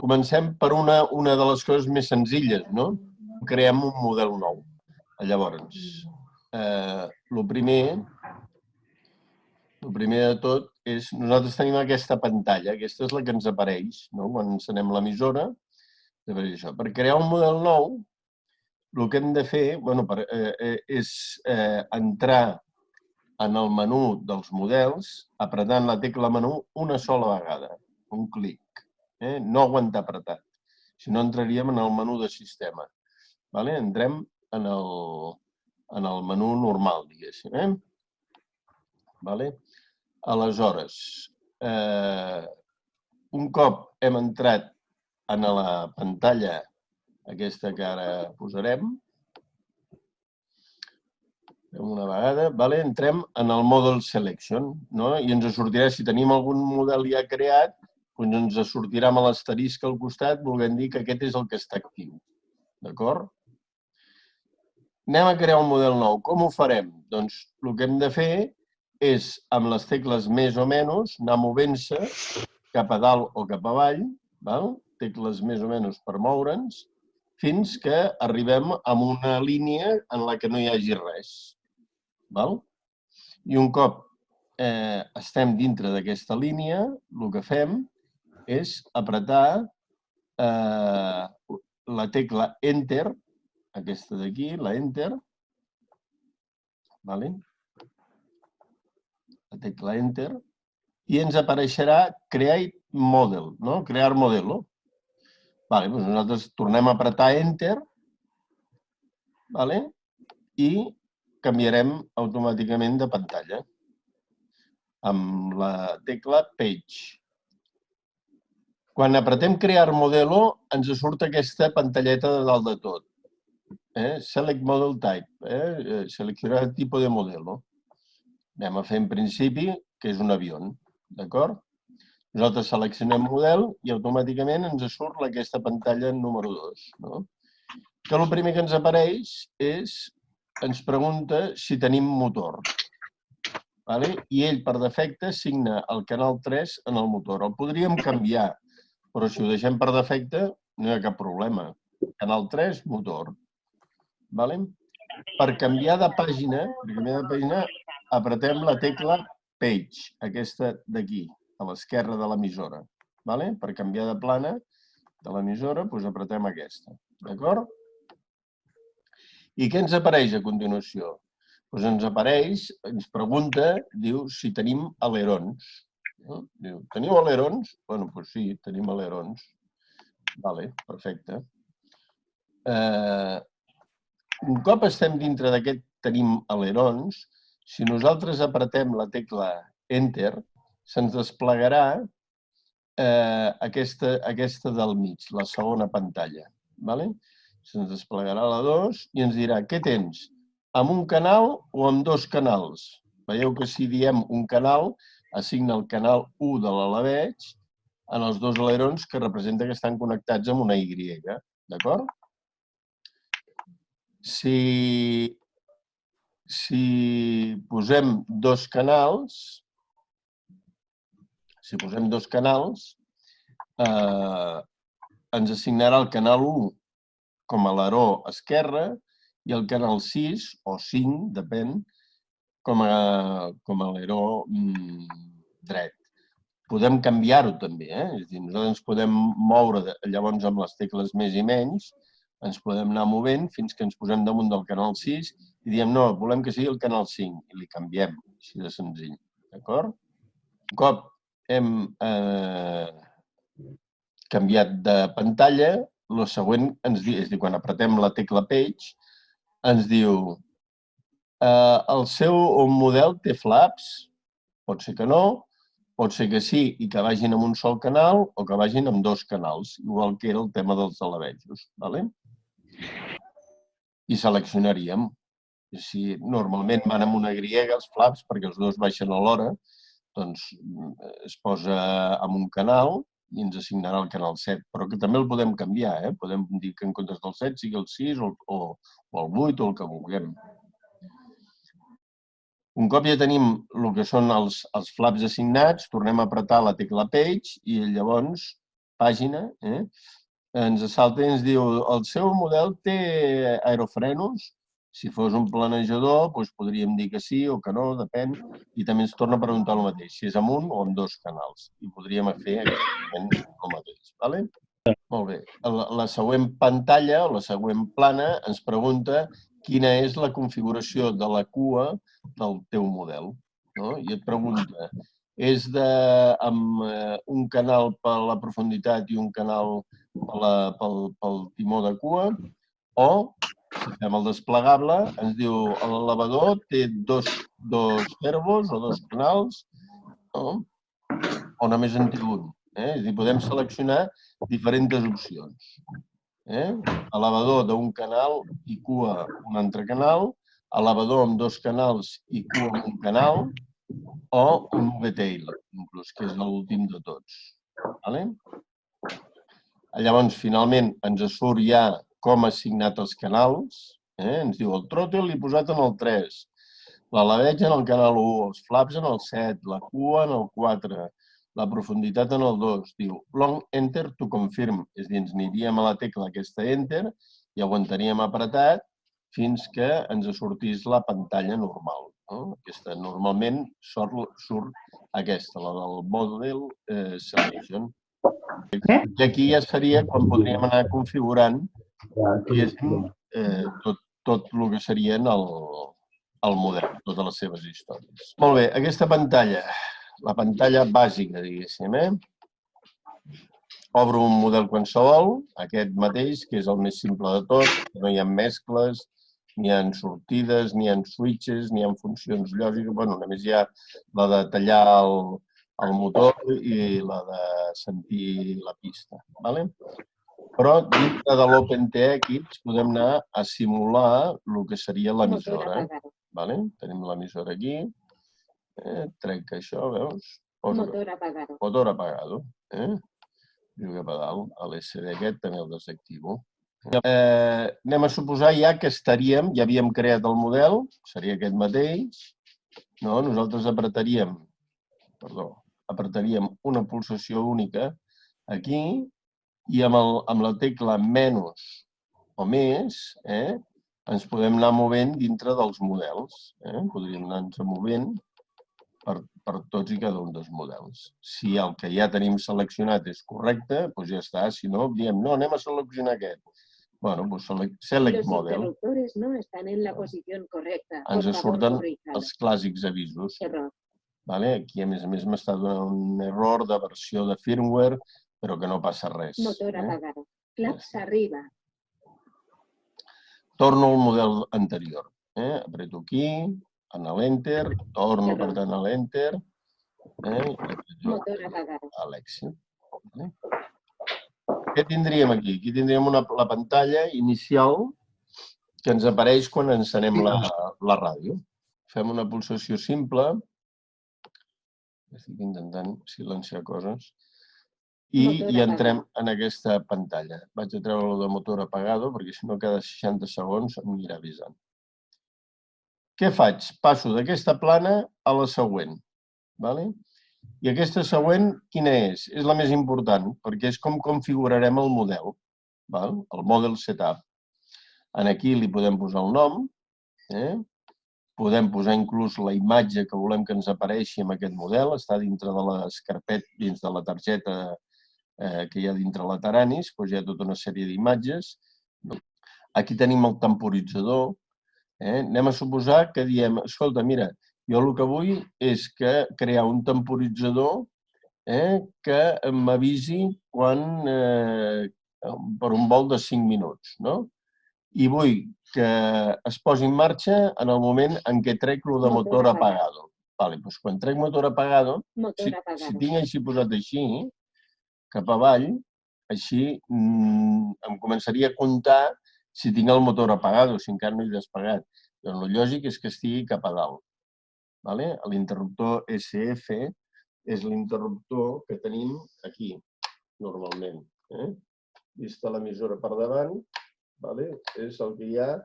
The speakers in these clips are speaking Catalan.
Comencem per una de les coses més senzilles, no? Creem un model nou. Llavors, el primer de tot és, nosaltres tenim aquesta pantalla, aquesta és la que ens apareix, no? Quan encenem l'emissora. Per crear un model nou, el que hem de fer és entrar en el menú dels models, apretant la tecla menú una sola vegada, un clic. No aguantar apretat, si no entraríem en el menú de sistema. Entrem en el menú normal, diguéssim. Aleshores, un cop hem entrat en la pantalla aquesta que ara posarem, una vegada, entrem en el Model Selection i ens sortirà, si tenim algun model ja creat, doncs ens sortirà amb l'asterisc al costat, volent dir que aquest és el que està actiu. D'acord? Anem a crear un model nou. Com ho farem? Doncs el que hem de fer és, amb les tecles més o menys, anar movent-se cap a dalt o cap avall, tecles més o menys per moure'ns, fins que arribem a una línia en la que no hi hagi res. I un cop estem dintre d'aquesta línia, el que fem és apretar la tecla Enter, aquesta d'aquí, la Enter, la tecla Enter, i ens apareixerà Create Model, crear modelo. Nosaltres tornem a apretar Enter i canviarem automàticament de pantalla amb la tecla Page. Quan apretem Crear Modelo, ens surt aquesta pantalleta de dalt de tot. Select Model Type, seleccionar el tipus de modelo. Anem a fer en principi que és un avió, d'acord? Nosaltres seleccionem model i automàticament ens surt aquesta pantalla número 2. Que el primer que ens apareix és, ens pregunta si tenim motor. I ell, per defecte, assigna el canal 3 en el motor. El podríem canviar, però si ho deixem per defecte, no hi ha cap problema. Canal 3, motor. Per canviar de pàgina, apretem la tecla Page, aquesta d'aquí, a l'esquerra de l'emissora. Per canviar de plana de l'emissora, apretem aquesta. D'acord? I què ens apareix a continuació? Ens apareix, ens pregunta, diu si tenim alerons. Diu, teniu alerons? Doncs sí, tenim alerons. Perfecte. Un cop estem dintre d'aquest tenim alerons, si nosaltres apretem la tecla Enter, se'ns desplegarà aquesta del mig, la segona pantalla. Se'ns desplegarà la 2 i ens dirà, què tens? Amb un canal o amb dos canals? Veieu que si diem un canal, assigna el canal 1 de l'alabeig en els dos alerons que representa que estan connectats amb una Y. D'acord? Si posem dos canals, ens assignarà el canal 1 com a aleró esquerre i el canal 6 o 5, depèn, com a aleró dret. Podem canviar-ho també, és a dir, nosaltres ens podem moure llavors amb les tecles més i menys, ens podem anar movent fins que ens posem damunt del canal 6 i diem, no, volem que sigui el canal 5 i li canviem, així de senzill. D'acord? Un cop hem canviat de pantalla, el següent ens diu, és a dir, quan apretem la tecla Page, ens diu el seu model té flaps? Pot ser que no, pot ser que sí i que vagin amb un sol canal o que vagin amb dos canals, igual que era el tema dels alabejos. I seleccionaríem. Si normalment van amb una Y, els flaps, perquè els dos baixen alhora, doncs es posa amb un canal i ens assignarà el canal 7, però que també el podem canviar. Podem dir que en comptes del 7 sigui el 6 o el 8 o el que vulguem. Un cop ja tenim el que són els flaps assignats, tornem a apretar la tecla Page i llavors pàgina, ens salta i ens diu el seu model té aerofrenos. Si fos un planejador, doncs podríem dir que sí o que no, depèn. I també ens torna a preguntar el mateix, si és amb un o amb dos canals. I podríem fer exactament el mateix. Vale? Molt bé. La següent pantalla, o la següent plana, ens pregunta quina és la configuració de la cua del teu model. I et pregunta, és amb un canal per la profunditat i un canal pel timó de cua, o, si fem el desplegable, ens diu l'elevador té dos servos o dos canals, o només en té un. És a dir, podem seleccionar diferents opcions. Elevador d'un canal i cua un altre canal, elevador amb dos canals i cua amb un canal, o un V-tail, inclús, que és l'últim de tots. Llavors, finalment, ens surt ja com ha assignat els canals. Ens diu el throttle l'he posat en el 3, l'alaveig en el canal 1, els flaps en el 7, la cua en el 4, la profunditat en el 2. Diu long enter to confirm, és a dir, ens aniríem a la tecla aquesta enter i aguantaríem apretat fins que ens sortís la pantalla normal. Aquesta normalment surt aquesta, la del model selection. I aquí ja seria quan podríem anar configurant tot el que serien el model, totes les seves històries. Molt bé, aquesta pantalla, la pantalla bàsica, diguéssim, obro un model qualsevol, aquest mateix, que és el més simple de tot, no hi ha mescles, ni hi ha sortides, ni hi ha switches, ni hi ha funcions lògiques. Bueno, només hi ha la de tallar el motor i la de sentir la pista. Però dintre de l'OpenTX podem anar a simular el que seria l'emissora. Tenim l'emissora aquí. Trec això, veus? Motor apagado. Motor apagado. Juga a dalt. L'SD aquest també el desactivo. Anem a suposar ja que estaríem, ja havíem creat el model, seria aquest mateix. Nosaltres apretaríem una pulsació única aquí i amb la tecla menys o més ens podem anar movent dintre dels models. Podríem anar-nos movent per tots i cada un dels models. Si el que ja tenim seleccionat és correcte, doncs ja està. Si no, diem, no, anem a seleccionar aquest. Bueno, doncs select model. Los interruptores no están en la posición correcta. Ens surten els clàssics avisos. Aquí, a més, m'està donant un error de versió de firmware, però que no passa res. Motor apagado. Flaps arriba. Torno al model anterior. Apreto aquí, en l'Enter, torno apretant l'Enter. Motor apagado. L'èxit. Què tindríem aquí? Aquí tindríem la pantalla inicial que ens apareix quan encenem la ràdio. Fem una pulsació simple. Estic intentant silenciar coses. I entrem en aquesta pantalla. Vaig a treure-lo de motor apagado perquè si no cada 60 segons em anirà avisant. Què faig? Passo d'aquesta plana a la següent. I aquesta següent, quina és? És la més important, perquè és com configurarem el model, el model setup. Aquí li podem posar el nom, podem posar inclús la imatge que volem que ens apareixi amb aquest model, està dintre de les carpetes, dins de la targeta que hi ha dintre la Taranis, hi ha tota una sèrie d'imatges. Aquí tenim el temporitzador. Anem a suposar que diem, escolta, mira, jo el que vull és crear un temporitzador que m'avisi per un vol de 5 minuts. I vull que es posi en marxa en el moment en què trec el de motor apagado. Quan trec motor apagado, si tinc així posat així, cap avall, així em començaria a comptar si tinc el motor apagado, si encara no he despegat. El lògic és que estigui cap a dalt. L'interruptor SF és l'interruptor que tenim aquí, normalment. Vista l'emissora per davant, és el que hi ha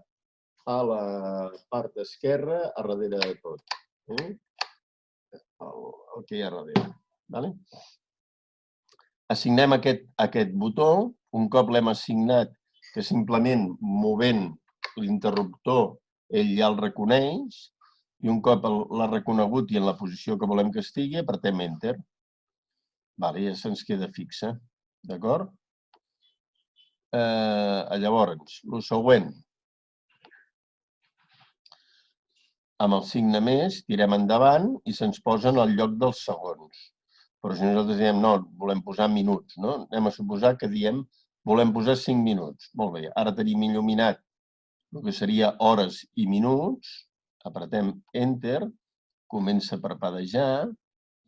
a la part esquerra, a darrere de tot. El que hi ha a darrere. assignem aquest botó, un cop l'hem assignat, que simplement movent l'interruptor ell ja el reconeix, i un cop l'ha reconegut i en la posició que volem que estigui, apretem Enter. Vale, ja se'ns queda fixa, d'acord? Llavors, el següent. Amb el signe més, tirem endavant i se'ns posa en el lloc dels segons. Però si nosaltres diem, no, volem posar minuts, no? Anem a suposar que diem, volem posar 5 minuts. Molt bé, ara tenim il·luminat el que seria hores i minuts, apretem Enter, comença a parpadejar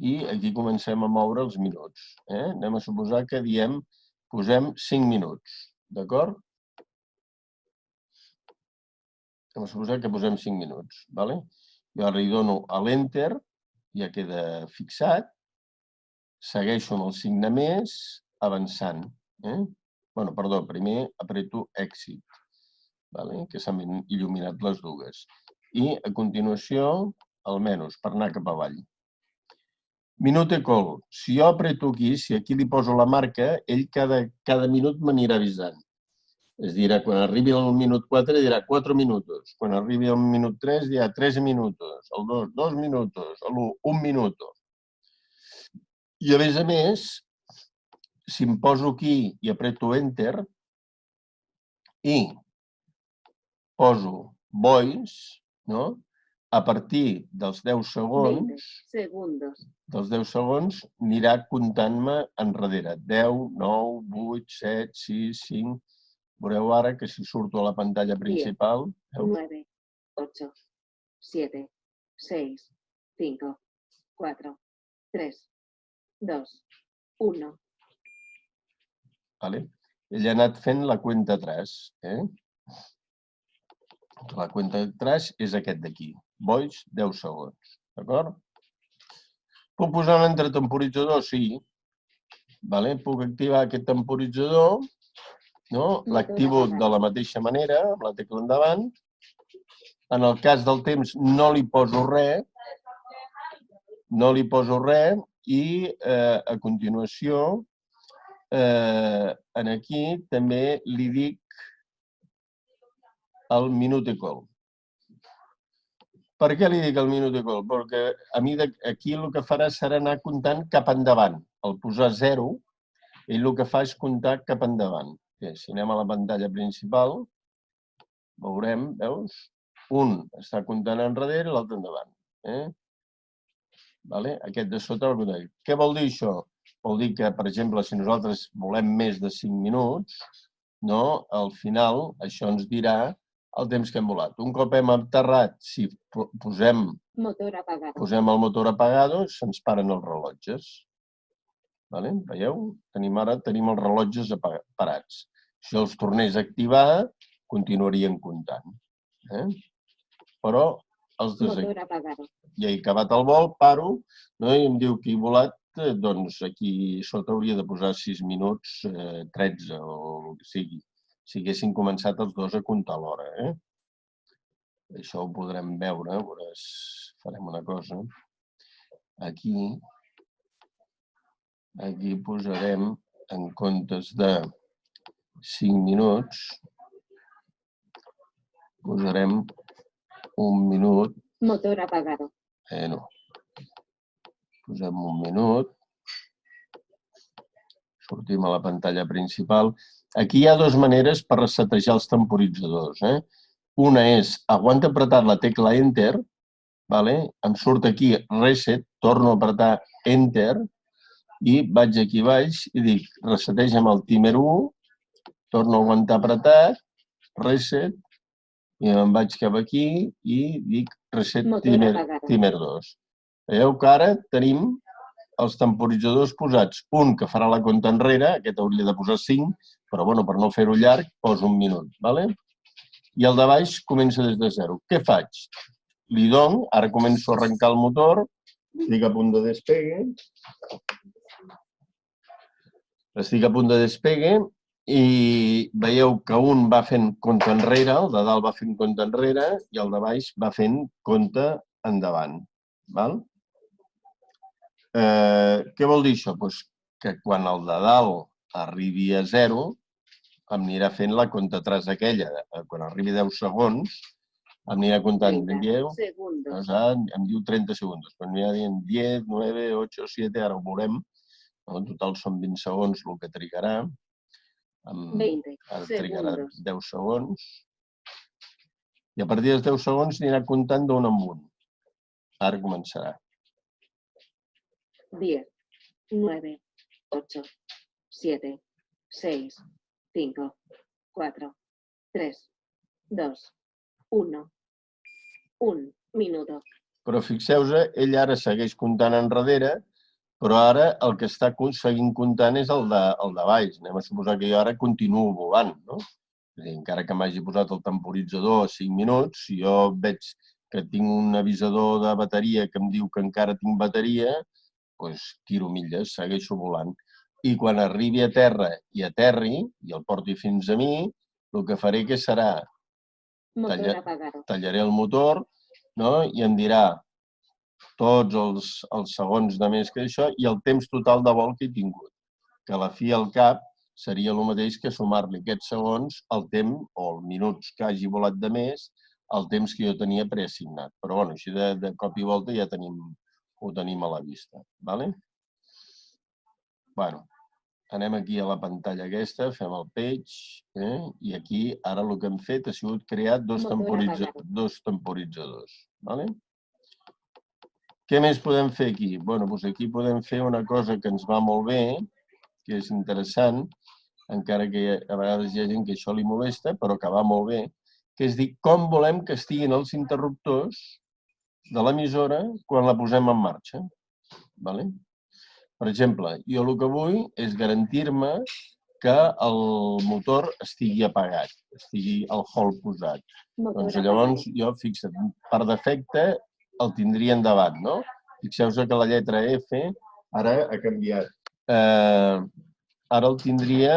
i aquí comencem a moure els minuts. Anem a suposar que diem, posem 5 minuts, d'acord? Anem a suposar que posem 5 minuts, d'acord? Jo ara hi dono a l'Enter, ja queda fixat, segueixo amb el signe més, avançant. Perdó, primer apreto Exit, que s'han il·luminat les dues. I a continuació, almenys, per anar cap avall. Minut e call. Si jo apreto aquí, si aquí li poso la marca, ell cada minut m'anirà avisant. Es dirà, quan arribi al minut 4, dirà 4 minuts. Quan arribi al minut 3, dirà 3 minuts. El 2, 2 minuts. L'1, 1 minut. I, a més, si em poso aquí i apreto Enter i poso Voice, a partir dels 10 segons, anirà comptant-me enrere. 10, 9, 8, 7, 6, 5... Veureu ara que si surto a la pantalla principal... 9, 8, 7, 6, 5, 4, 3, 2, 1. Ell ha anat fent la cuenta 3. La cuenta 3 és aquest d'aquí. Voice, 10 segons. D'acord? Puc posar un entretemporitzador? Sí. Puc activar aquest temporitzador. L'activo de la mateixa manera, amb la tecla endavant. En el cas del temps no li poso res. I a continuació, aquí també li dic el minut e call. Per què li dic el minut e call? Perquè a mi aquí el que farà serà anar comptant cap endavant. Al posar 0, ell el que fa és comptar cap endavant. Si anem a la pantalla principal, veurem, veus? Un està comptant enrere i l'altre endavant. Aquest de sota el comptant. Què vol dir això? Vol dir que, per exemple, si nosaltres volem més de 5 minuts, al final això ens dirà el temps que hem volat. Un cop hem aterrat, si posem el motor apagado, se'ns paren els rellotges. Veieu? Tenim els rellotges parats. Si els tornés a activar, continuarien comptant. Però els desactivo. Ja he acabat el vol, paro, i em diu que he volat, doncs aquí sota hauria de posar 6 minuts 13 o el que sigui. Si haguessin començat els dos a comptar l'hora. Això ho podrem veure. Farem una cosa. Aquí posarem, en comptes de 5 minuts, posarem 1 minut. Motor apagado. Posem 1 minut. Sortim a la pantalla principal. Aquí hi ha dues maneres per resetejar els temporitzadors. Una és, aguanta apretar la tecla Enter, em surt aquí Reset, torno a apretar Enter i vaig aquí baix i dic reseteja'm el timer 1, torno a aguantar apretat, Reset, i me'n vaig cap aquí i dic Reset timer 2. Veieu que ara tenim els temporitzadors posats. Un que farà la compta enrere, aquest hauria de posar 5, però per no fer-ho llarg, poso 1 minut. I el de baix comença des de 0. Què faig? Li dono, ara començo a arrencar el motor, estic a punt de despegue. Estic a punt de despegue i veieu que un va fent compte enrere, el de dalt va fent compte enrere i el de baix va fent compte endavant. Què vol dir això? que quan el de dalt arribi a 0, em anirà fent la compta atràs aquella. Quan arribi 10 segons, em anirà comptant 30 segundos. Em diu 30 segons. Quan m'anirà dient 10, 9, 8, 7, ara ho veurem. En total són 20 segons el que trigarà. 20 Ara trigarà segundos. 10 segons. I a partir dels 10 segons anirà comptant d'un en un. Ara començarà. 10, 9, 8, 7, 6, 5, 4, 3, 2, 1. Un minuto. Però fixeu-vos, ell ara segueix comptant enrere, però ara el que està seguint comptant és el de baix. Anem a suposar que jo ara continuo volant, no? És a dir, encara que m'hagi posat el temporitzador a 5 minuts, si jo veig que tinc un avisador de bateria que em diu que encara tinc bateria, doncs tiro milles, segueixo volant. I quan arribi a terra i aterri, i el porti fins a mi, el que faré que serà tallaré el motor, no? I em dirà tots els segons de més que això i el temps total de vol que he tingut. Que a la fi al cap seria el mateix que sumar-li aquests segons al temps o els minuts que hagi volat de més al temps que jo tenia preassignat. Però bueno, així de cop i volta ja ho tenim a la vista. Bueno, anem aquí a la pantalla aquesta, fem el page, i aquí ara el que hem fet ha sigut crear dos temporitzadors. Què més podem fer aquí? Doncs aquí podem fer una cosa que ens va molt bé, que és interessant, encara que a vegades hi ha gent que això li molesta, però que va molt bé, que és dir com volem que estiguin els interruptors de l'emissora quan la posem en marxa. Per exemple, jo el que vull és garantir-me que el motor estigui apagat, estigui el hall posat. Doncs llavors jo, fixa't, per defecte el tindria endavant, no? Fixeu-vos que la lletra F ara ha canviat. Ara el tindria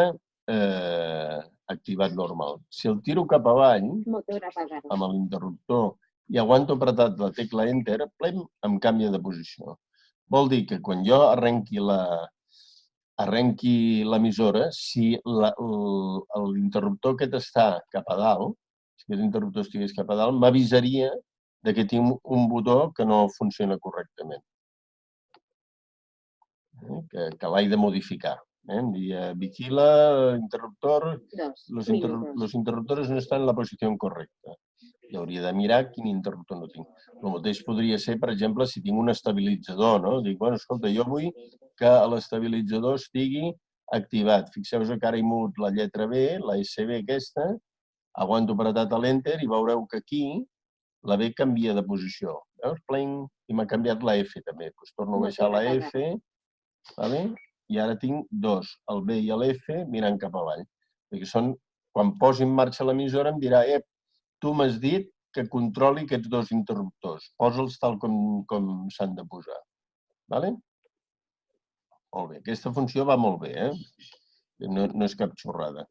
activat normal. Si el tiro cap avall, amb l'interruptor, i aguanto apretat la tecla Enter, em canvia de posició. Vol dir que quan jo arrenqui l'emissora, si l'interruptor aquest està cap a dalt, si aquest interruptor estigués cap a dalt, m'avisaria que tinc un botó que no funciona correctament, que l'he de modificar. Vigila interruptor, los interruptores no estan en la posició correcta. I hauria de mirar quin interruptor no tinc. El mateix podria ser, per exemple, si tinc un estabilitzador, no? Dic, bueno, escolta, jo vull que l'estabilitzador estigui activat. Fixeu-vos que ara he mogut la lletra B, la SB aquesta, aguanto apretat a l'Enter i veureu que aquí la B canvia de posició. Veus? Pling! I m'ha canviat la F també. Torno a baixar la F, i ara tinc dos, el B i l'F, mirant cap avall. Perquè quan posi en marxa l'emissora em dirà, tu m'has dit que controli aquests dos interruptors. Posa'ls tal com s'han de posar. Molt bé. Aquesta funció va molt bé, No és cap xorrada.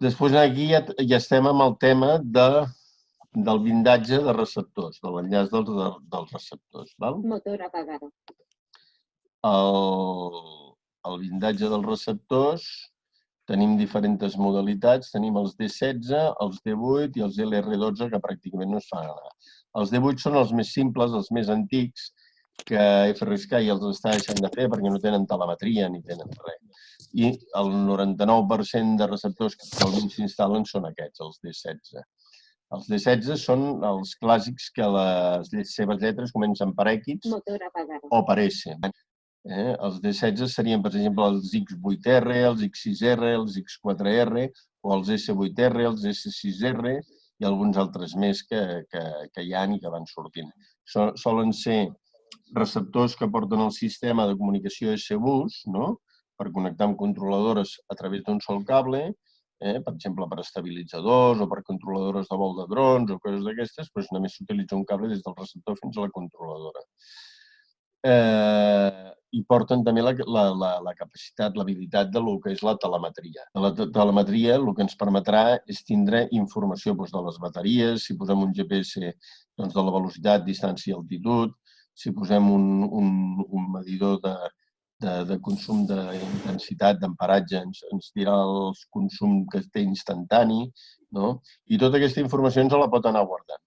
Després aquí ja estem amb el tema del blindatge de receptors, de l'enllaç dels receptors. Motor apagado. El blindatge dels receptors tenim diferents modalitats. Tenim els D16, els D8 i els LR12, que pràcticament no es fan anar. Els D8 són els més simples, els més antics, que FRSky els està deixant de fer perquè no tenen telemetria ni tenen res. I el 99% de receptors que actualment s'instal·len són aquests, els D16. Els D16 són els clàssics que les seves lletres comencen per X o per S. Els D16 serien, per exemple, els X8R, els X6R, els X4R, o els S8R, els S6R i alguns altres més que hi ha i que van sortint. Solen ser receptors que porten el sistema de comunicació S-Bus, per connectar amb controladores a través d'un sol cable, per exemple, per estabilitzadors o per controladores de vol de drons o coses d'aquestes, doncs només s'utilitza un cable des del receptor fins a la controladora. I porten també la capacitat, l'habilitat del que és la telemetria. La telemetria el que ens permetrà és tindre informació de les bateries, si posem un GPS de la velocitat, distància i altitud, si posem un medidor de consum d'intensitat, d'amparatge, ens dirà el consum que té instantani, no? I tota aquesta informació ens la pot anar guardant.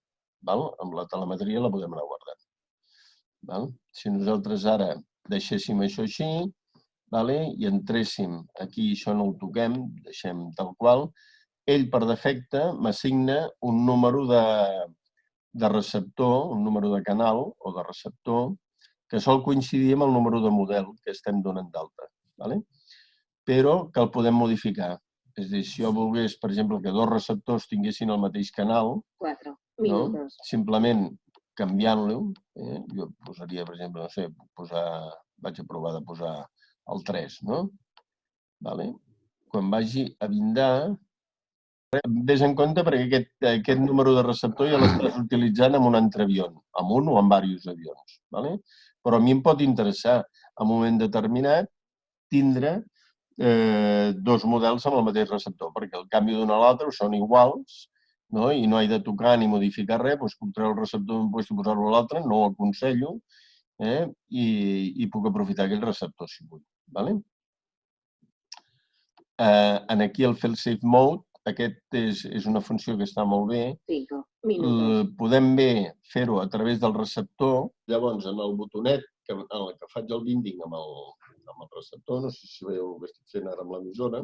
Amb la telemetria la podem anar guardant. Si nosaltres ara deixéssim això així i entréssim aquí, això no ho toquem, deixem tal qual, ell per defecte m'assigna un número de receptor, un número de canal o de receptor, que sol coincidir amb el número de model que estem donant d'alta. Però que el podem modificar. És a dir, si jo volgués, per exemple, que dos receptors tinguessin el mateix canal, simplement canviant-lo, jo posaria, per exemple, no sé, vaig a provar de posar el 3, no? Quan vagi a vindar, vés en compte perquè aquest número de receptor ja l'estàs utilitzant amb un altre avió, amb un o amb diversos avions. Però a mi em pot interessar, en un moment determinat, tindre dos models amb el mateix receptor, perquè el canvi d'un a l'altre són iguals i no he de tocar ni modificar res, doncs puc treure el receptor d'un lloc i posar-lo a l'altre, no ho aconsello, i puc aprofitar aquell receptor si vull. Aquí el fail-safe mode, aquest és una funció que està molt bé. Podem bé fer-ho a través del receptor. Llavors, en el botonet en el que faig el binding amb el receptor, no sé si veieu el que estic fent ara amb l'emissora,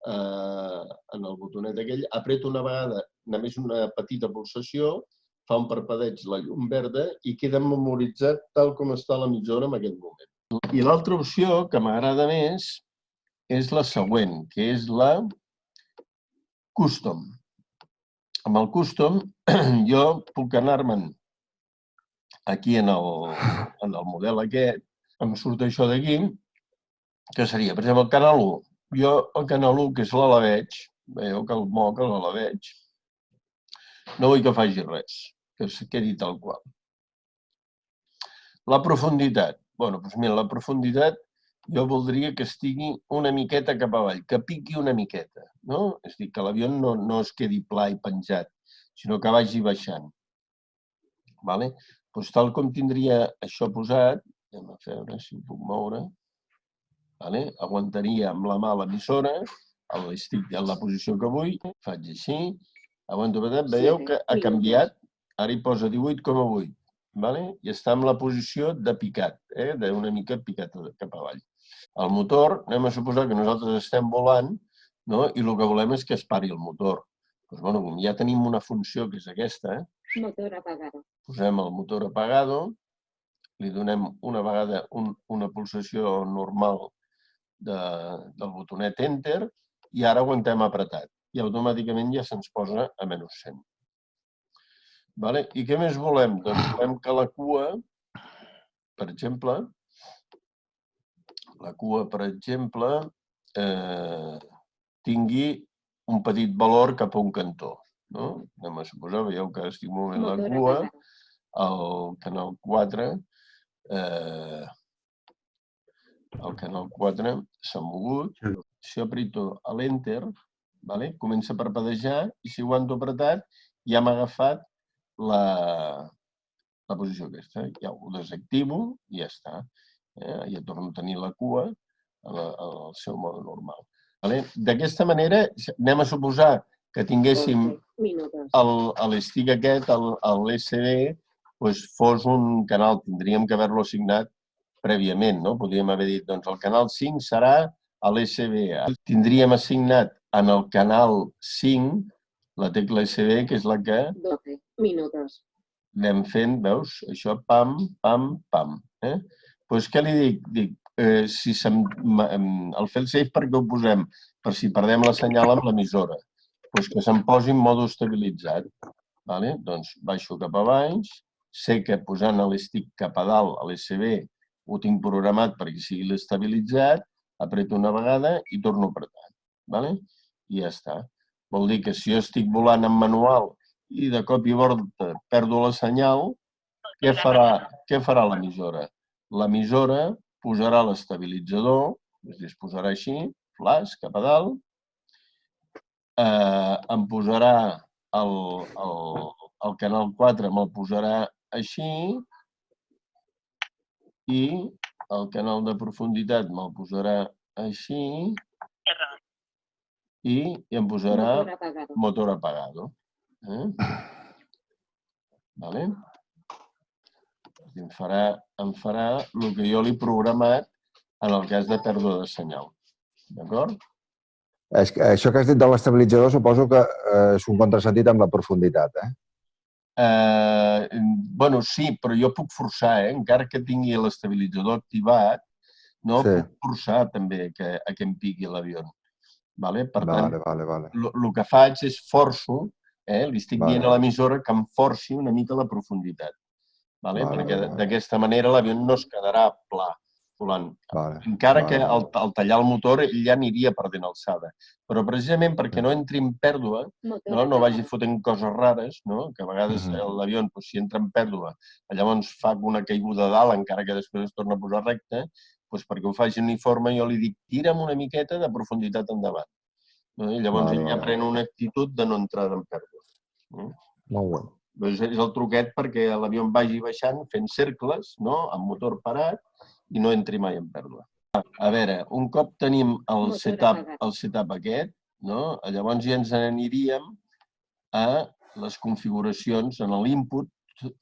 en el botonet aquell, apreto una vegada només una petita pulsació, fa un parpadeig la llum verda i queda memoritzat tal com està l'emissora en aquest moment. I l'altra opció que m'agrada més és la següent, que és la Custom. Amb el Custom jo puc anar-me'n aquí en el model aquest, em surt això d'aquí, que seria, per exemple, el canal 1. Jo el canal 1, que és l'alaveig, veieu que el moc, l'alaveig, no vull que faci res, que es quedi tal qual. La profunditat. Doncs mira, la profunditat jo voldria que estigui una miqueta cap avall, que piqui una miqueta, no? És a dir, que l'avió no es quedi pla i penjat, sinó que vagi baixant. Doncs tal com tindria això posat, anem a veure si ho puc moure, aguantaria amb la mà l'emissora, l'estic en la posició que vull, faig així, aguanto patat, veieu que ha canviat, ara hi posa 18,8. I està en la posició de picat, d'una mica picat cap avall. El motor, anem a suposar que nosaltres estem volant i el que volem és que es pari el motor. Doncs, com ja tenim una funció que és aquesta, posem el motor apagado, li donem una vegada una pulsació normal del botonet Enter i ara aguantem apretat. I automàticament ja se'ns posa a -100. I què més volem? Doncs volem que la cua, per exemple, tingui un petit valor cap a un cantó. Anem a suposar, veieu que estic movent la cua, el canal 4, s'ha mogut. Si aprieto l'Enter, comença a parpadejar i si aguanto apretat ja m'ha agafat la posició aquesta. Ja ho desactivo i ja està. Ja torno a tenir la cua al seu mode normal. D'aquesta manera, anem a suposar que tinguéssim l'estic aquest, l'SB, fos un canal, tindríem que haver-lo assignat prèviament. Podríem haver dit, doncs el canal 5 serà a l'SB. Tindríem assignat en el canal 5 la tecla SB, que és la que 12 minuts. Anem fent, veus? Això, pam, pam, pam. Doncs què li dic? Dic, el fail-safe per què ho posem? Per si perdem la senyal amb l'emissora. Doncs que se'm posi en mode estabilitzat. Doncs baixo cap a baix, sé que posant l'estick cap a dalt, a l'SB, ho tinc programat perquè sigui estabilitzat, apreto una vegada i torno a apretar. I ja està. Vol dir que si jo estic volant en manual i de cop i volta perdo la senyal, què farà l'emissora? L'emissora posarà l'estabilitzador, és a dir, es posarà així, flash, cap a dalt, em posarà el canal 4, me'l posarà així i el canal de profunditat me'l posarà així i em posarà motor apagado. Vale? Em farà el que jo li he programat en el cas de pèrdua de senyal. D'acord? Això que has dit de l'estabilitzador suposo que és un contrasentit amb la profunditat, Bueno, sí, però jo puc forçar, encara que tingui l'estabilitzador activat, puc forçar també que em piqui l'avió. Per tant, el que faig és forço, li estic dient a l'emissora que em forci una mica la profunditat. Perquè d'aquesta manera l'avió no es quedarà pla, volant. Encara que al tallar el motor ell ja aniria perdent alçada. Però precisament perquè no entri en pèrdua, no vagi fotent coses rares, que a vegades l'avió, si entra en pèrdua, llavors fa una caiguda dalt, encara que després es torna a posar recte, perquè ho faci uniforme, jo li dic, tira'm una miqueta de profunditat endavant. I llavors ell ja pren una actitud de no entrar en pèrdua. Molt bé. És el truquet perquè l'avió vagi baixant fent cercles, amb motor parat, i no entri mai en pèrdua. A veure, un cop tenim el setup aquest, llavors ja ens aniríem a les configuracions. En l'input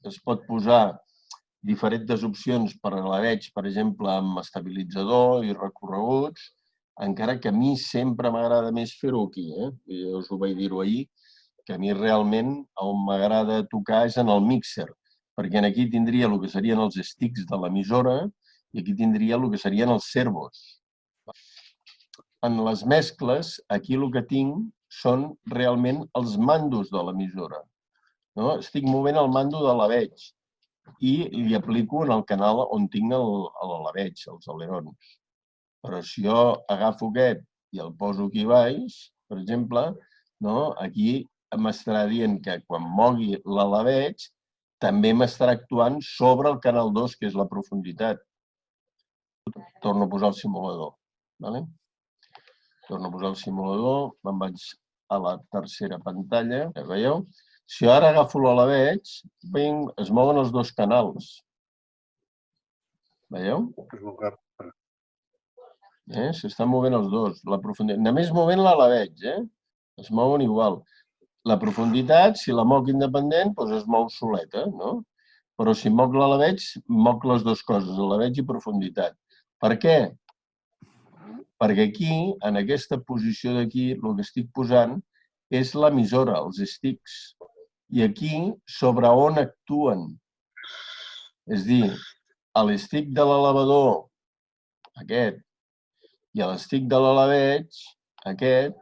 es pot posar diferents opcions per a l'aveig, per exemple, amb estabilitzador i recorreguts, encara que a mi sempre m'agrada més fer-ho aquí. Jo us ho vaig dir-ho ahir, que a mi realment on m'agrada tocar és en el mixer, perquè aquí tindria el que serien els sticks de l'emissora i aquí tindria el que serien els servos. En les mescles, aquí el que tinc són realment els mandos de l'emissora. Estic movent el mando de l'aveig i li aplico en el canal on tinc l'aveig, els alerons. Però si jo agafo aquest i el poso aquí baix, per exemple, aquí m'estarà dient que quan mogui l'alaveig també m'estarà actuant sobre el canal 2, que és la profunditat. Torno a posar el simulador. Torno a posar el simulador, me'n vaig a la tercera pantalla, ja veieu? Si ara agafo l'alaveig, es mouen els dos canals. Veieu? S'estan movent els dos. Només movent l'alaveig, es mouen igual. La profunditat, si la moc independent, es mou soleta, Però si moc l'alaveig, moc les dues coses, alaveig i profunditat. Per què? Perquè aquí, en aquesta posició d'aquí, el que estic posant és l'emissora, els sticks. I aquí, sobre on actuen. És a dir, a l'stick de l'elevador, aquest, i a l'stick de l'alaveig, aquest,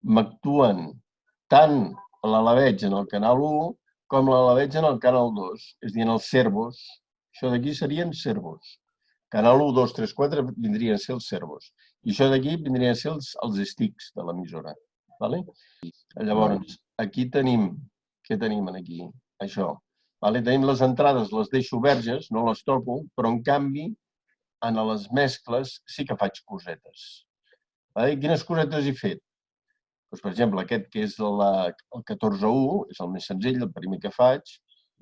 m'actuen tant l'alaveig en el canal 1 com l'alaveig en el canal 2, és a dir, en els servos. Això d'aquí serien servos. Canal 1, 2, 3, 4 vindrien a ser els servos. I això d'aquí vindrien a ser els sticks de l'emissora. Llavors, aquí tenim... Què tenim aquí? Això. Tenim les entrades, les deixo verges, no les toco, però en canvi, en les mescles sí que faig cosetes. Quines cosetes he fet? Per exemple, aquest que és el 14.1, és el més senzill, el primer que faig.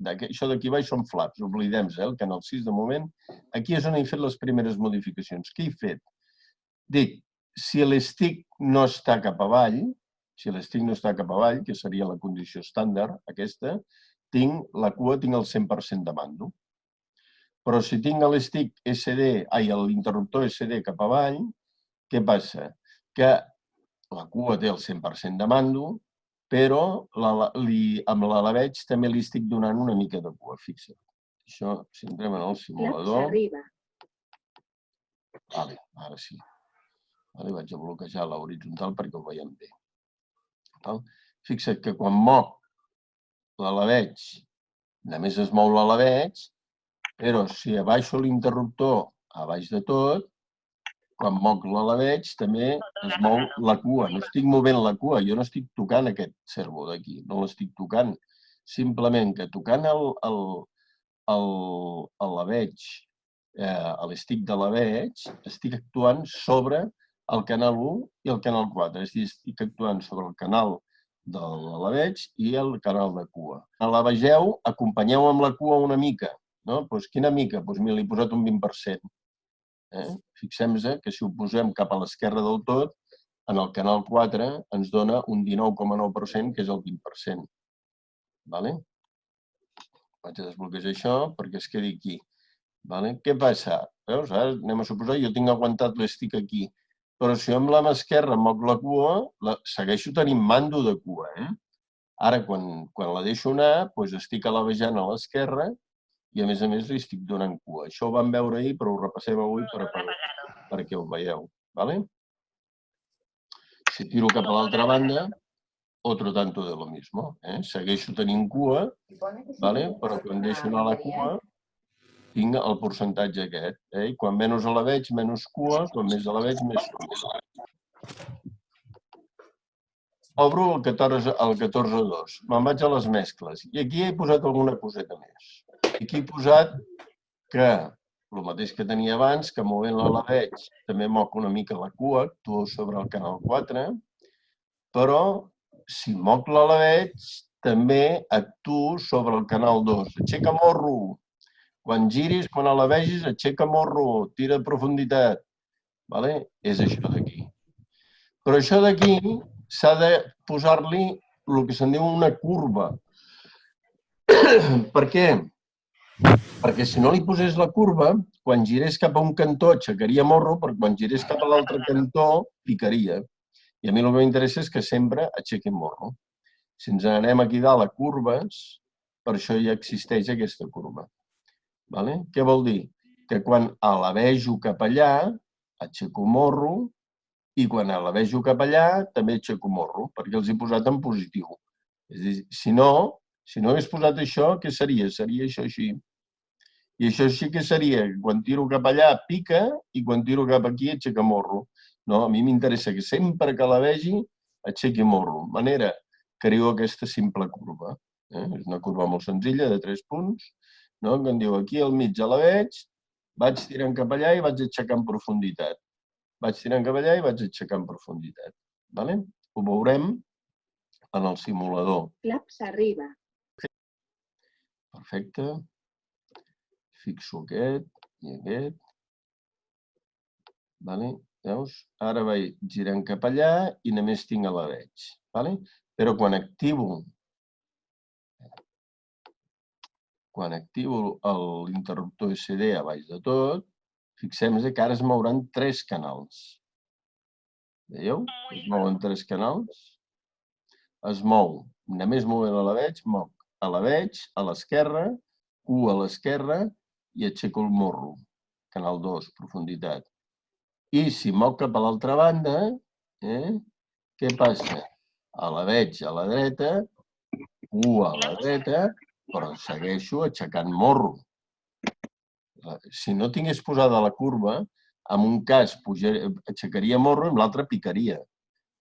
Això d'aquí baix són flaps, oblidem-nos, el canal 6 de moment. Aquí és on he fet les primeres modificacions. Què he fet? Dic, si l'stick no està cap avall, que seria la condició estàndard, aquesta, la cua tinc el 100% de mando. Però si tinc l'interruptor SD cap avall, què passa? Que la cua té el 100% de mando, però amb l'alaveig també li estic donant una mica de cua, fixa't. Això, si entrem en el simulador... Ara sí. Vaig a bloquejar l'horitzontal perquè ho veiem bé. Fixa't que quan moc l'alaveig, només es mou l'alaveig, però si abaixo l'interruptor a baix de tot, quan moc l'alaveig també es mou la cua. No estic movent la cua, jo no estic tocant aquest servo d'aquí, no l'estic tocant. Simplement que tocant l'aveig, l'stick de l'aveig, estic actuant sobre el canal 1 i el canal 4. És a dir, estic actuant sobre el canal de l'alaveig i el canal de cua. A la vegeu, acompanyeu amb la cua una mica. Quina mica? Li he posat un 20%. Fixem-nos que si ho posem cap a l'esquerra del tot, en el canal 4 ens dona un 19,9%, que és el 20%. Vaig a desbloquejar això perquè es quedi aquí. Què passa? Veus? Ara anem a suposar que jo tinc aguantat l'estic aquí. Però si jo amb la mà esquerra moc la cua, segueixo tenint mando de cua. Ara, quan la deixo anar, estic alabejant a l'esquerra i, a més li estic donant cua. Això ho vam veure ahir, però ho repassem avui perquè ho veieu. Si tiro cap a l'altra banda, otro tanto de lo mismo. Segueixo tenint cua, però quan deixo anar la cua, tinc el percentatge aquest. I quan menys la veig, menys cua, quan més la veig, més cua. Obro el 14.2. Me'n vaig a les mescles. I aquí he posat alguna coseta més. Aquí he posat que el mateix que tenia abans, que movent-la la veig, també moc una mica la cua, actuo sobre el canal 4, però si moc la veig, també actuo sobre el canal 2. Aixeca morro. Quan giris, quan la vegis, aixeca morro, tira de profunditat. És això d'aquí. Però això d'aquí s'ha de posar-li el que se'n diu una curva. Per què? Perquè si no li posés la curva, quan girés cap a un cantó aixecaria morro, però quan girés cap a l'altre cantó picaria. I a mi el que m'interessa és que sempre aixequi morro. Si ens anem aquí dalt a curves, per això ja existeix aquesta curva. Què vol dir? Que quan alavejo cap allà, aixeco morro, i quan alavejo cap allà, també aixeco morro, perquè els he posat en positiu. És a dir, si no hagués posat això, què seria? Seria això així. I això sí que seria que quan tiro cap allà pica i quan tiro cap aquí aixeca morro. No, a mi m'interessa que sempre que la vegi aixequi morro. De manera, creo aquesta simple curva. És una curva molt senzilla, de 3 punts, que em diu aquí al mig ja la veig, vaig tirant cap allà i vaig aixecant profunditat. Vaig tirant cap allà i vaig aixecant profunditat. Ho veurem en el simulador. Claps arriba. Perfecte. Fixo aquest i aquest. Veus? Ara vaig girant cap allà i només tinc a la veig. Però quan activo l'interruptor SD a baix de tot, fixem-nos que ara es mouran 3 canals. Veieu? Es mouen 3 canals. Es mou, només movent a la veig, moc a la veig, a l'esquerra, cua a l'esquerra i aixeco el morro. Canal 2, profunditat. I si moc cap a l'altra banda, què passa? A la veig a la dreta, cua a la dreta, però segueixo aixecant morro. Si no tingués posada la curva, en un cas aixecaria morro i en l'altre picaria.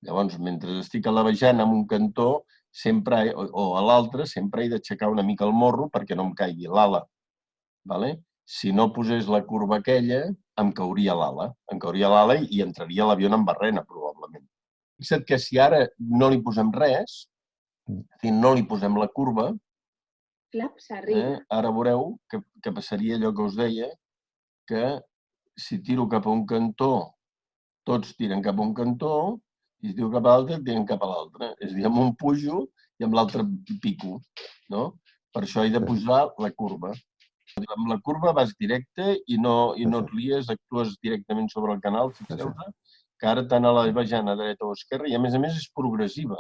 Llavors, mentre estic alabejant en un cantó o a l'altre, sempre he d'aixecar una mica el morro perquè no em caigui l'ala. Si no posés la curva aquella, em cauria l'ala. Em cauria l'ala i entraria l'avió en barrena, probablement. Fixa't que si ara no li posem res, si no li posem la curva, ara veureu que passaria allò que us deia, que si tiro cap a un cantó, tots tiren cap a un cantó, i si tiro cap a l'altre, tiren cap a l'altre. És a dir, amb un pujo i amb l'altre pico. Per això he de posar la curva. Amb la curva vas directe i no et lies, actues directament sobre el canal. Fixeu-vos que ara t'han alabejant a dreta o esquerra i, a més, és progressiva.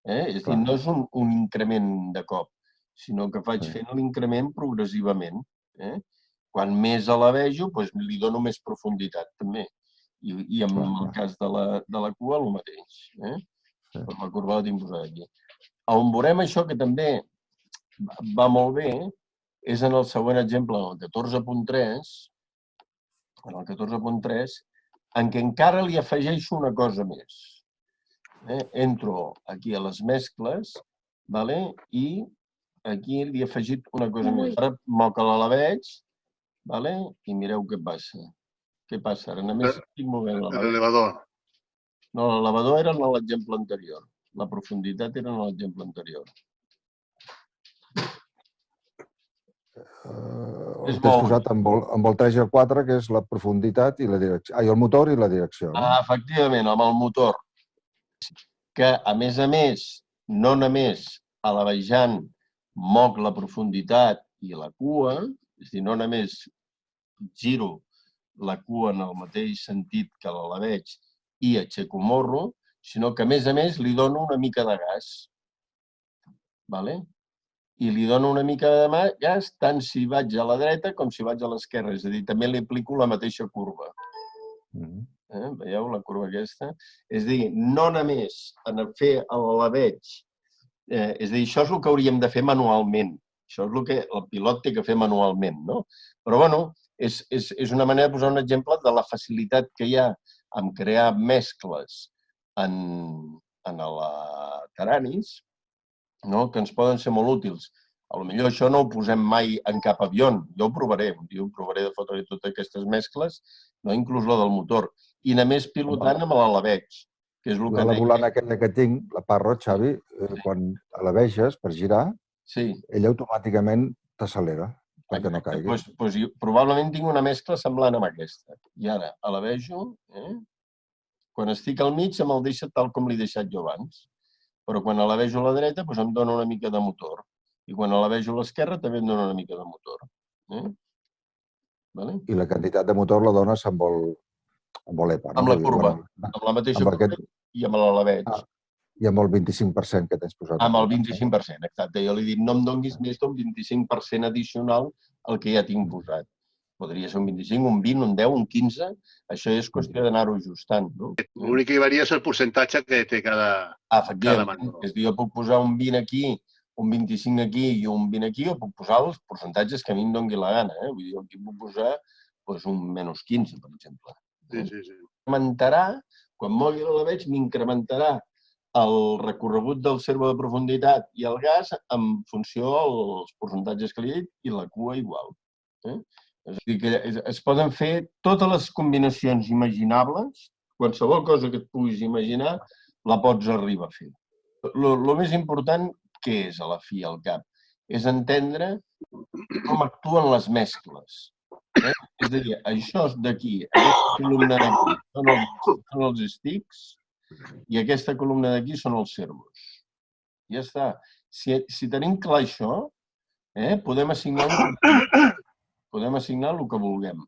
És a dir, no és un increment de cop, sinó que faig fent l'increment progressivament. Quan més alavejo, li dono més profunditat, també. I en el cas de la cua, el mateix. Per la curva la tinc posada aquí. On veurem això, que també va molt bé, és en el següent exemple, en el 14.3, en què encara li afegeixo una cosa més. Entro aquí a les mescles i aquí li he afegit una cosa més. Ara moc a l'alaveig i mireu què passa. Què passa? Ara només estic movent l'elevador. L'elevador. No, l'elevador era en l'exemple anterior. La profunditat era en l'exemple anterior. el tens posat amb el 3 i el 4, que és la profunditat i la direcció. El motor i la direcció. Efectivament, amb el motor. Que, a més, no només alabejant moc la profunditat i la cua, és a dir, no només giro la cua en el mateix sentit que l'alabeig i aixeco morro, sinó que, a més, li dono una mica de gas. I li dono una mica de gas tant si vaig a la dreta com si vaig a l'esquerra. És a dir, també li aplico la mateixa curva. Veieu la curva aquesta? És a dir, no només en fer l'alabeig, és a dir, això és el que hauríem de fer manualment. Això és el que el pilot té que fer manualment, no? Però, bueno, és una manera de posar un exemple de la facilitat que hi ha en crear mescles en la Taranis, que ens poden ser molt útils. Potser això no ho posem mai en cap avió. Jo ho provaré. Un dia ho provaré de fotre totes aquestes mescles, inclús la del motor. I només pilotant amb l'alabeig, que és el que... La volant aquella que tinc, la Parrot, Xavi, quan alabeges per girar, ella automàticament t'accelera perquè no caigui. Doncs probablement tinc una mescla semblant amb aquesta. I ara alabejo, quan estic al mig em el deixa tal com l'he deixat jo abans. Però quan alabejo a la dreta em dona una mica de motor. I quan alabejo a l'esquerra també em dona una mica de motor. I la quantitat de motor la dones amb l'EPA, no? Amb la curva, amb la mateixa curva i amb l'alabeig. I amb el 25% que tens posat. Amb el 25%, exacte. Jo li dic, no em donguis més d'un 25% addicional al que ja tinc posat. Podria ser un 25, un 20, un 10, un 15. Això és qüestió d'anar-ho ajustant. L'únic que varia és el percentatge que té cada efectivament. És a dir, jo puc posar un 20 aquí, un 25 aquí i un 20 aquí, o puc posar els percentatges que a mi em doni la gana. Vull dir, aquí puc posar un menys 15, per exemple. Incrementarà, quan mogui l'alabeig, m'incrementarà el recorregut del servo de profunditat i el gas en funció dels percentatges que li he dit i la cua igual. És a dir, que es poden fer totes les combinacions imaginables, qualsevol cosa que et puguis imaginar, la pots arribar a fer. El més important, què és a la fi i al cap? És entendre com actuen les mescles. És a dir, això d'aquí, aquesta columna d'aquí, són els sticks, i aquesta columna d'aquí són els servos. Ja està. Si tenim clar això, podem assignar el que vulguem.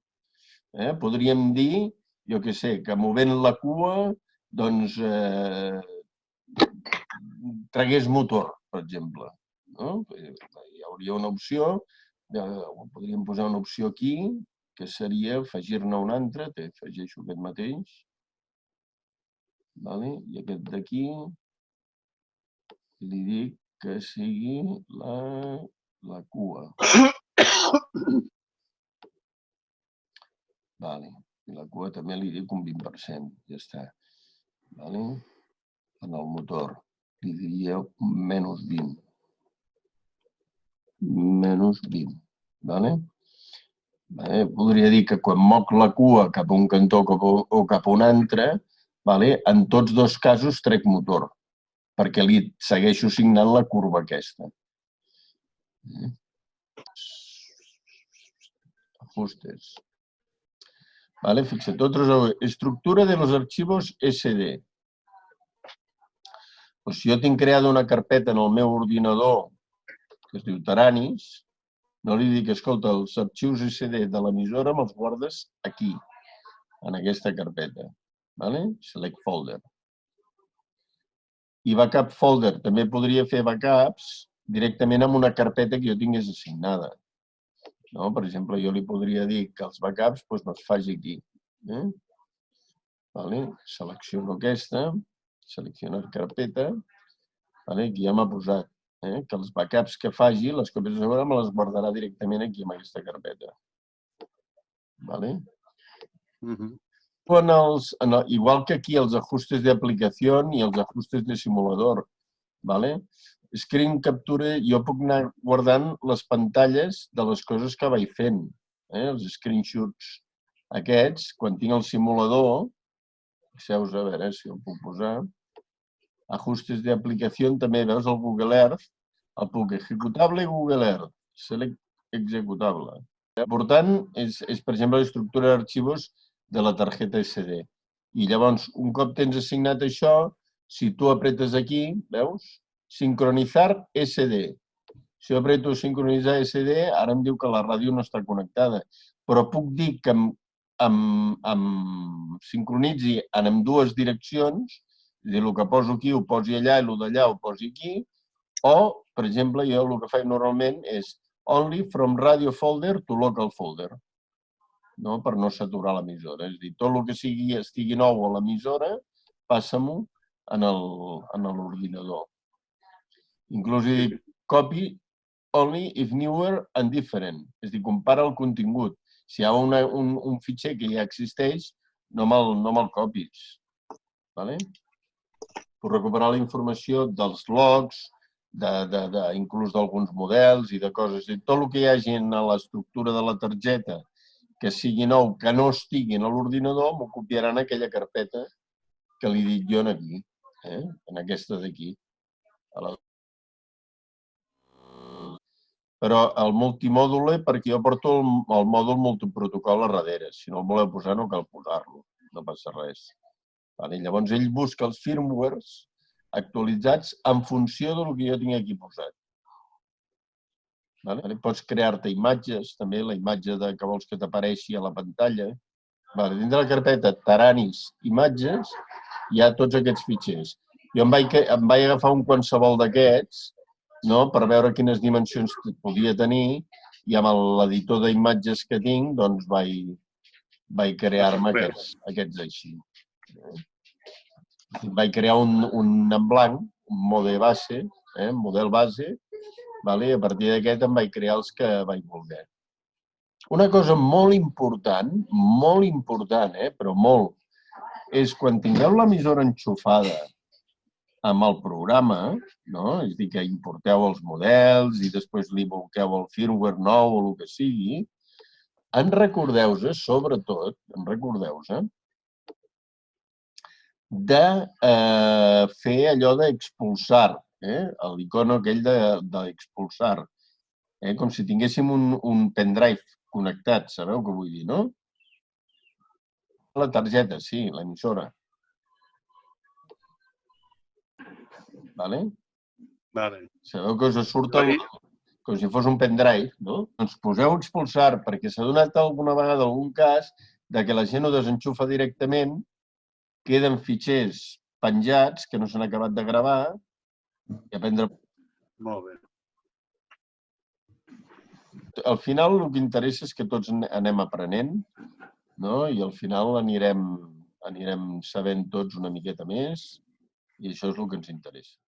Podríem dir, jo què sé, que movent la cua, doncs, tragués motor, per exemple. Hi hauria una opció, podríem posar una opció aquí, que seria afegir-ne una altra, afegeixo aquest mateix, i aquest d'aquí li dic que sigui la cua. I la cua també li dic un 20%, ja està. En el motor li diria un menys 20. Menys 20. Podria dir que quan moc la cua cap a un cantó o cap a un altre, en tots dos casos trec motor, perquè li segueixo signant la curva aquesta. Ajustes. Fixa't, estructura de los archivos SD. Si jo tinc creada una carpeta en el meu ordinador que es diu Taranis, no li dic, escolta, els arxius SD de l'emissora me'ls guardes aquí, en aquesta carpeta. Select folder. I backup folder també podria fer backups directament amb una carpeta que jo tingués assignada. Per exemple, jo li podria dir que els backups me'ls faci aquí. Selecciono aquesta, seleccionar carpeta, aquí ja m'ha posat que els backups que faci, les còpies de seguretat, me les guardarà directament aquí, en aquesta carpeta. Igual que aquí els ajustes d'aplicació i els ajustes de simulador. Screen Capture, jo puc anar guardant les pantalles de les coses que vaig fent. Els screenshots aquests, quan tinc el simulador, fixeu-vos a veure si el puc posar, ajustes d'aplicació, també veus el Google Earth, el puc executable Google Earth, select executable. Important és, per exemple, l'estructura d'arxivos de la targeta SD. I llavors, un cop tens assignat això, si tu apretes aquí, veus? Sincronitzar SD. Si jo apreto sincronitzar SD, ara em diu que la ràdio no està connectada. Però puc dir que em sincronitzi en ambdues direccions, és a dir, el que poso aquí ho posi allà i el d'allà ho posi aquí, o, per exemple, jo el que faig normalment és only from radio folder to local folder, no? Per no saturar l'emissora. És a dir, tot el que estigui nou a l'emissora, passa-m'ho en l'ordinador. Inclús hi dic copy only if newer and different. És a dir, compara el contingut. Si hi ha un fitxer que ja existeix, no me'l copis. Puc recuperar la informació dels logs, inclús d'alguns models i de coses. Tot el que hi hagi en l'estructura de la targeta que sigui nou, que no estigui a l'ordinador, m'ho copiarà en aquella carpeta que li dic jo aquí, en aquesta d'aquí. Però el multimòdule, perquè jo porto el mòdul multiprotocol a darrere. Si no el voleu posar, no cal posar-lo. No passa res. Llavors, ell busca els firmwares actualitzats en funció del que jo tinc aquí posat. Pots crear-te imatges, també, la imatge que vols que t'apareixi a la pantalla. Dins de la carpeta Taranis imatges hi ha tots aquests fitxers. Jo em vaig agafar un qualsevol d'aquests per veure quines dimensions podia tenir i amb l'editor d'imatges que tinc doncs vaig crear-me aquests així. Vaig crear un en blanc, un model base, i a partir d'aquest em vaig crear els que vaig voler. Una cosa molt important, però molt, és quan tingueu l'emissora enxufada amb el programa, és a dir, que importeu els models i després li bolqueu el firmware nou o el que sigui, recordeu-vos, sobretot, de fer allò d'expulsar, l'icono aquell d'expulsar, com si tinguéssim un pendrive connectat, sabeu què vull dir, no? La targeta, sí, l'emissora. Sabeu que us surt com si fos un pendrive, no? Doncs poseu expulsar, perquè s'ha donat alguna vegada algun cas que la gent ho desenxufa directament, queden fitxers penjats que no s'han acabat de gravar i aprendre... Molt bé. Al final el que interessa és que tots anem aprenent i al final anirem sabent tots una miqueta més i això és el que ens interessa.